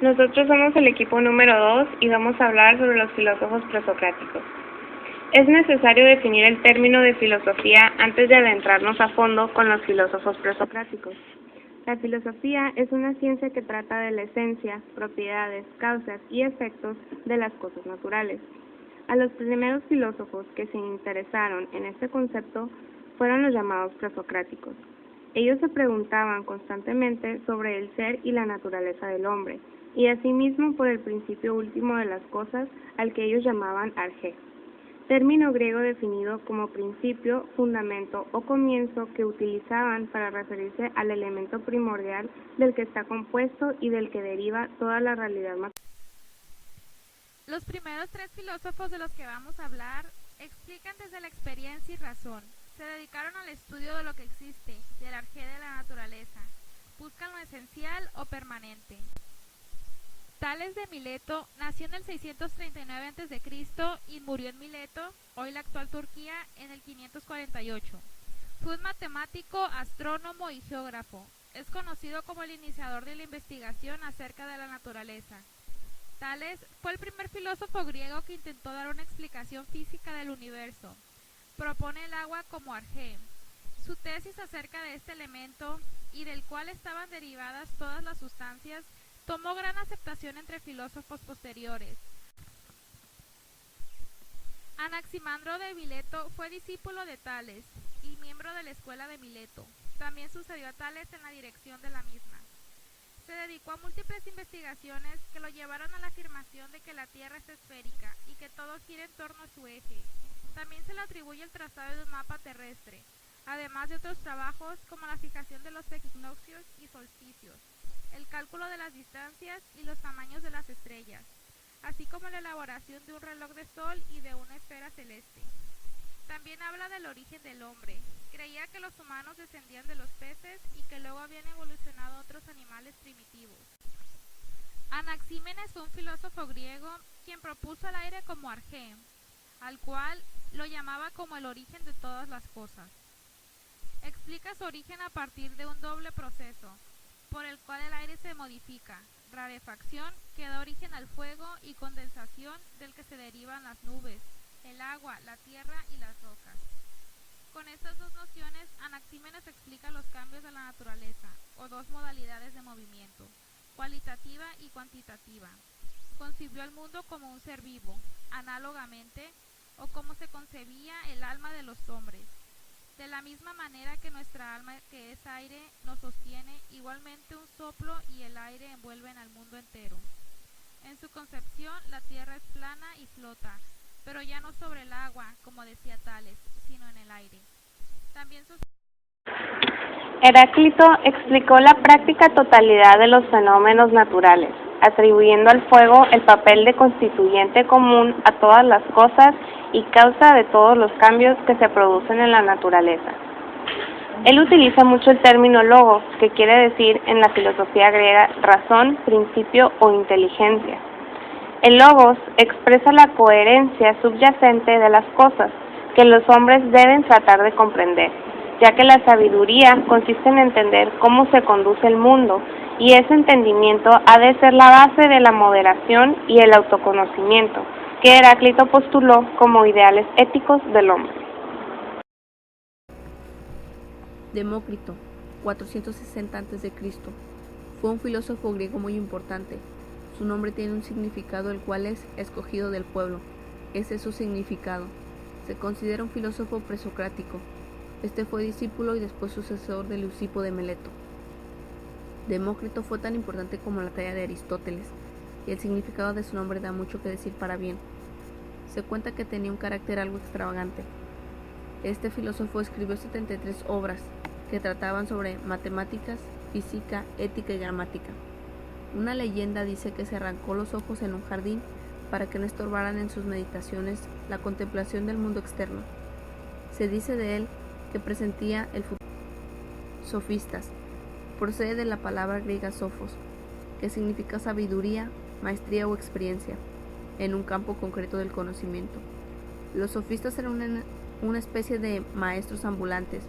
Nosotros somos el equipo número 2 y vamos a hablar sobre los filósofos presocráticos. Es necesario definir el término de filosofía antes de adentrarnos a fondo con los filósofos presocráticos. La filosofía es una ciencia que trata de la esencia, propiedades, causas y efectos de las cosas naturales. A los primeros filósofos que se interesaron en este concepto fueron los llamados presocráticos. Ellos se preguntaban constantemente sobre el ser y la naturaleza del hombre, y asimismo por el principio último de las cosas, al que ellos llamaban arjé, término griego definido como principio, fundamento o comienzo que utilizaban para referirse al elemento primordial del que está compuesto y del que deriva toda la realidad material. Los primeros tres filósofos de los que vamos a hablar explican desde la experiencia y razón. Se dedicaron al estudio de lo que existe, del arjé de la naturaleza. Buscan lo esencial o permanente. Tales de Mileto nació en el 639 a.C. y murió en Mileto, hoy la actual Turquía, en el 548. Fue un matemático, astrónomo y geógrafo. Es conocido como el iniciador de la investigación acerca de la naturaleza. Tales fue el primer filósofo griego que intentó dar una explicación física del universo. Propone el agua como arjé. Su tesis acerca de este elemento, y del cual estaban derivadas todas las sustancias, tomó gran aceptación entre filósofos posteriores. Anaximandro de Mileto fue discípulo de Tales y miembro de la escuela de Mileto. También sucedió a Tales en la dirección de la misma. Se dedicó a múltiples investigaciones que lo llevaron a la afirmación de que la Tierra es esférica y que todo gira en torno a su eje. También se le atribuye el trazado de un mapa terrestre, además de otros trabajos como la fijación de los equinoccios y solsticios, el cálculo de las distancias y los tamaños de las estrellas, así como la elaboración de un reloj de sol y de una esfera celeste. También habla del origen del hombre. Creía que los humanos descendían de los peces y que luego habían evolucionado otros animales primitivos. Anaxímenes fue un filósofo griego quien propuso el aire como arjé, al cual lo llamaba como el origen de todas las cosas. Explica su origen a partir de un doble proceso, por el cual el aire se modifica, rarefacción, que da origen al fuego, y condensación, del que se derivan las nubes, el agua, la tierra y las rocas. Con estas dos nociones, Anaxímenes explica los cambios de la naturaleza, o dos modalidades de movimiento, cualitativa y cuantitativa. Concibió al mundo como un ser vivo, análogamente, o como se concebía el alma de los hombres. De la misma manera que nuestra alma, que es aire, nos sostiene, igualmente un soplo y el aire envuelven al mundo entero. En su concepción, la tierra es plana y flota, pero ya no sobre el agua, como decía Tales, sino en el aire. También Heráclito explicó la práctica totalidad de los fenómenos naturales, atribuyendo al fuego el papel de constituyente común a todas las cosas y causa de todos los cambios que se producen en la naturaleza. Él utiliza mucho el término logos, que quiere decir en la filosofía griega razón, principio o inteligencia. El logos expresa la coherencia subyacente de las cosas que los hombres deben tratar de comprender, ya que la sabiduría consiste en entender cómo se conduce el mundo, y ese entendimiento ha de ser la base de la moderación y el autoconocimiento, que Heráclito postuló como ideales éticos del hombre. Demócrito, 460 a.C., fue un filósofo griego muy importante. Su nombre tiene un significado, el cual es escogido del pueblo. Ese es su significado. Se considera un filósofo presocrático. Este fue discípulo y después sucesor de Leucipo de Mileto. Demócrito fue tan importante como la talla de Aristóteles, y el significado de su nombre da mucho que decir para bien. Se cuenta que tenía un carácter algo extravagante. Este filósofo escribió 73 obras que trataban sobre matemáticas, física, ética y gramática. Una leyenda dice que se arrancó los ojos en un jardín para que no estorbaran en sus meditaciones la contemplación del mundo externo. Se dice de él que presentía el futuro. Sofistas. Procede de la palabra griega sophos, que significa sabiduría, maestría o experiencia, en un campo concreto del conocimiento. Los sofistas eran una especie de maestros ambulantes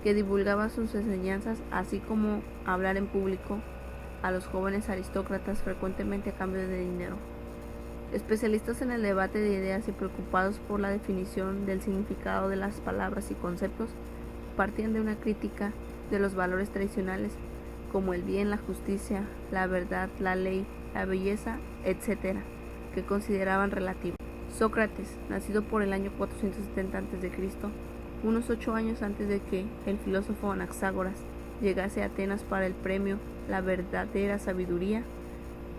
que divulgaban sus enseñanzas, así como hablar en público, a los jóvenes aristócratas frecuentemente a cambio de dinero. Especialistas en el debate de ideas y preocupados por la definición del significado de las palabras y conceptos, partían de una crítica de los valores tradicionales como el bien, la justicia, la verdad, la ley, la belleza, etc., que consideraban relativos. Sócrates, nacido por el año 470 a.C., unos 8 años antes de que el filósofo Anaxágoras llegase a Atenas para el premio La verdadera sabiduría,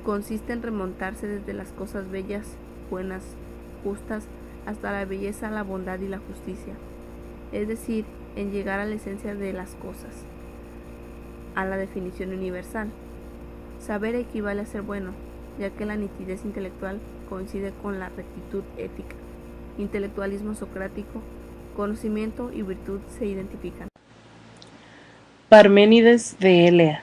consiste en remontarse desde las cosas bellas, buenas, justas, hasta la belleza, la bondad y la justicia, es decir, en llegar a la esencia de las cosas, a la definición universal. Saber equivale a ser bueno, ya que la nitidez intelectual coincide con la rectitud ética. Intelectualismo socrático, conocimiento y virtud se identifican. Parménides de Elea.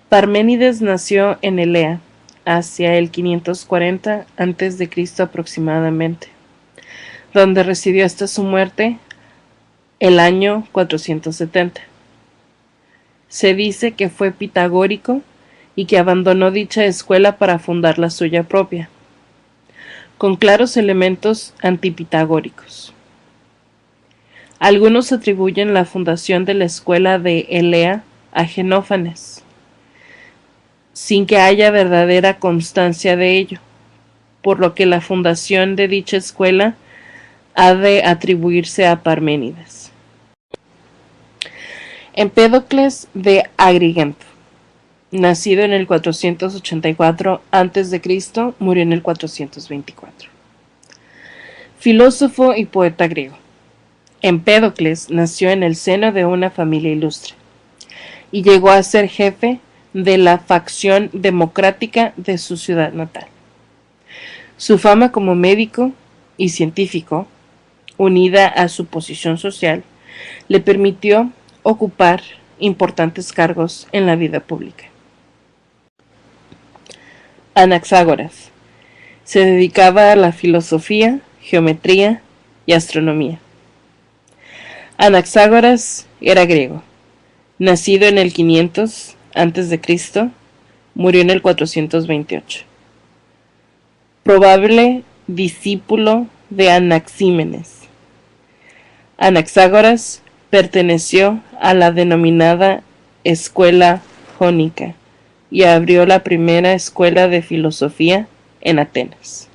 Parménides nació en Elea, hacia el 540 a.C. aproximadamente, donde residió hasta su muerte el año 470. Se dice que fue pitagórico y que abandonó dicha escuela para fundar la suya propia, con claros elementos antipitagóricos. Algunos atribuyen la fundación de la escuela de Elea a Genófanes, sin que haya verdadera constancia de ello, por lo que la fundación de dicha escuela ha de atribuirse a Parménides. Empédocles de Agrigento, nacido en el 484 a.C., murió en el 424. Filósofo y poeta griego. Empédocles nació en el seno de una familia ilustre y llegó a ser jefe de la facción democrática de su ciudad natal. Su fama como médico y científico, unida a su posición social, le permitió ocupar importantes cargos en la vida pública. Anaxágoras se dedicaba a la filosofía, geometría y astronomía. Anaxágoras era griego, nacido en el 500 a.C., murió en el 428. Probable discípulo de Anaxímenes. Anaxágoras perteneció a la denominada Escuela Jónica y abrió la primera escuela de filosofía en Atenas.